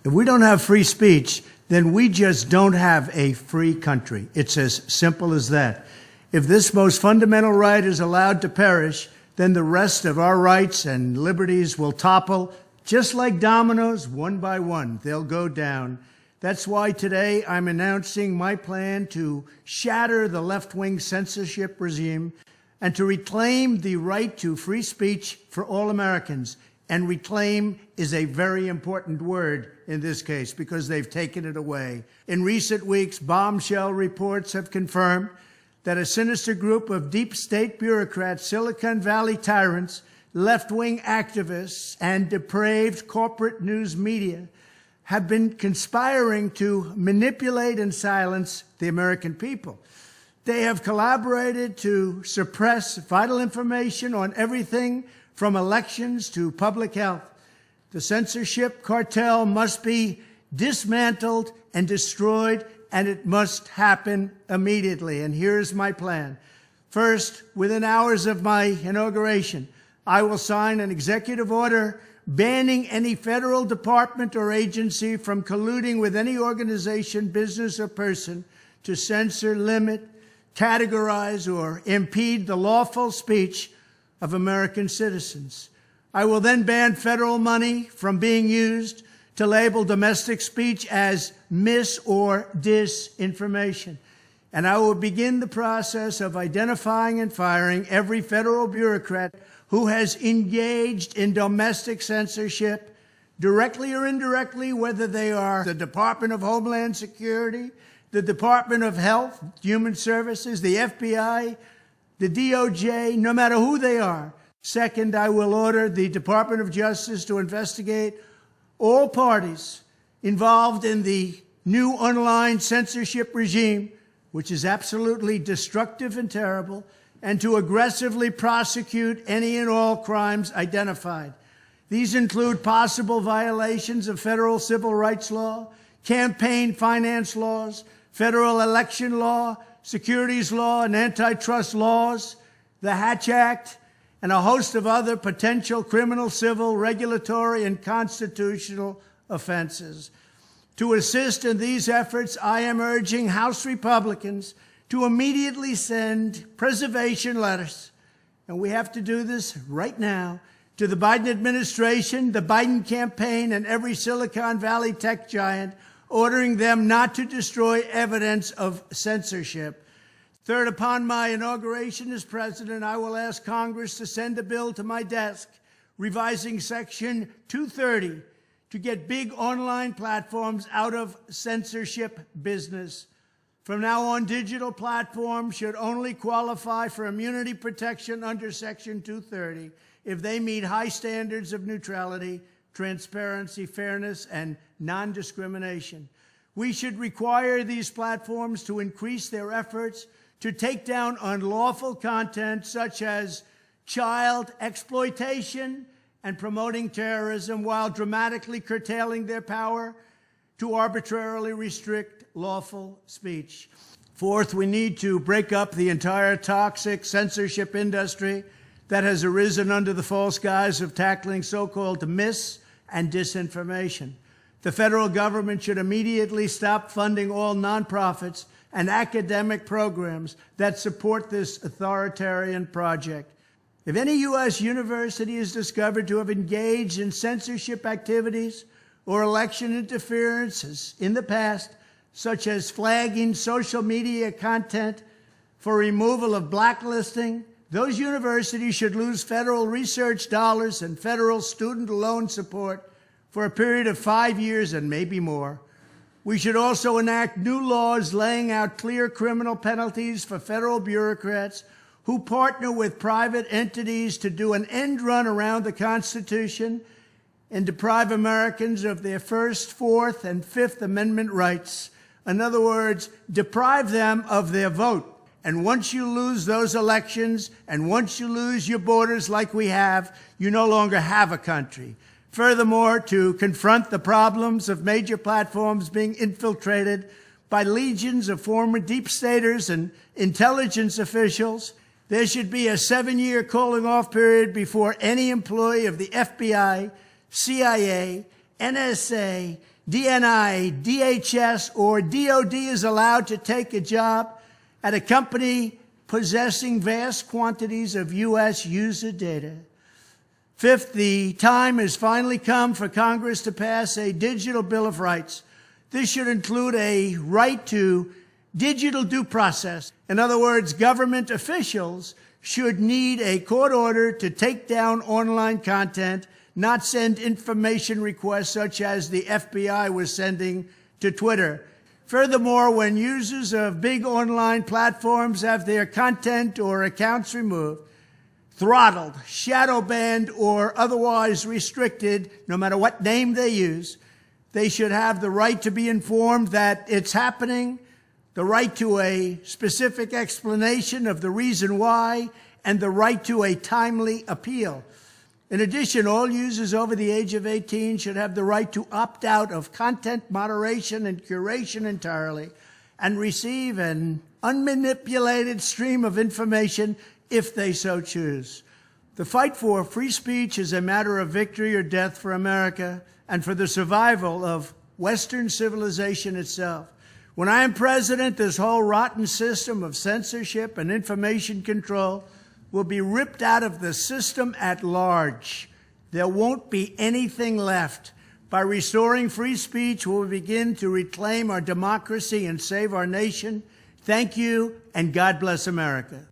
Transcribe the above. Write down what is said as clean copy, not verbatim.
If we don't have free speech, then we just don't have a free country. It's as simple as that. If this most fundamental right is allowed to perish, then the rest of our rights and liberties will topple, just like dominoes, one by one. They'll go down. That's why today I'm announcing my plan to shatter the left-wing censorship regime and to reclaim the right to free speech for all Americans. And reclaim is a very important word in this case because they've taken it away. In recent weeks, bombshell reports have confirmed that a sinister group of deep state bureaucrats, Silicon Valley tyrants, left-wing activists, and depraved corporate news media have been conspiring to manipulate and silence the American people. They have collaborated to suppress vital information on everything from elections to public health. The censorship cartel must be dismantled and destroyed, and it must happen immediately. And here's my plan. First, within hours of my inauguration, I will sign an executive order banning any federal department or agency from colluding with any organization, business, or person to censor, limit, categorize, or impede the lawful speech of American citizens. I will then ban federal money from being used to label domestic speech as mis- or disinformation. And I will begin the process of identifying and firing every federal bureaucrat who has engaged in domestic censorship, directly or indirectly, whether they are the Department of Homeland Security, the Department of Health, Human Services, the FBI, the DOJ, no matter who they are. Second, I will order the Department of Justice to investigate all parties involved in the new online censorship regime, which is absolutely destructive and terrible, and to aggressively prosecute any and all crimes identified. These include possible violations of federal civil rights law, campaign finance laws, federal election law, securities law, and antitrust laws, the Hatch Act, and a host of other potential criminal, civil, regulatory, and constitutional offenses. To assist in these efforts, I am urging House Republicans to immediately send preservation letters, and we have to do this right now, to the Biden administration, the Biden campaign, and every Silicon Valley tech giant, ordering them not to destroy evidence of censorship. Third, upon my inauguration as president, I will ask Congress to send a bill to my desk revising Section 230 to get big online platforms out of censorship business. From now on, digital platforms should only qualify for immunity protection under Section 230 if they meet high standards of neutrality, transparency, fairness, and non-discrimination. We should require these platforms to increase their efforts to take down unlawful content such as child exploitation and promoting terrorism, while dramatically curtailing their power to arbitrarily restrict lawful speech. Fourth, we need to break up the entire toxic censorship industry that has arisen under the false guise of tackling so-called mis- and disinformation. The federal government should immediately stop funding all nonprofits and academic programs that support this authoritarian project. If any U.S. university is discovered to have engaged in censorship activities or election interferences in the past, such as flagging social media content for removal of blacklisting, those universities should lose federal research dollars and federal student loan support for a period of 5 years and maybe more. We should also enact new laws laying out clear criminal penalties for federal bureaucrats who partner with private entities to do an end run around the Constitution and deprive Americans of their First, Fourth, and Fifth Amendment rights. In other words, deprive them of their vote. And once you lose those elections, and once you lose your borders like we have, you no longer have a country. Furthermore, to confront the problems of major platforms being infiltrated by legions of former deep staters and intelligence officials, there should be a 7-year cooling-off period before any employee of the FBI, CIA, NSA, DNI, DHS, or DOD is allowed to take a job at a company possessing vast quantities of U.S. user data. Fifth, the time has finally come for Congress to pass a digital Bill of Rights. This should include a right to digital due process. In other words, government officials should need a court order to take down online content, not send information requests such as the FBI was sending to Twitter. Furthermore, when users of big online platforms have their content or accounts removed, throttled, shadow banned, or otherwise restricted, no matter what name they use, they should have the right to be informed that it's happening, the right to a specific explanation of the reason why, and the right to a timely appeal. In addition, all users over the age of 18 should have the right to opt out of content moderation and curation entirely and receive an unmanipulated stream of information if they so choose. The fight for free speech is a matter of victory or death for America and for the survival of Western civilization itself. When I am president, this whole rotten system of censorship and information control will be ripped out of the system at large. There won't be anything left. By restoring free speech, we'll begin to reclaim our democracy and save our nation. Thank you, and God bless America.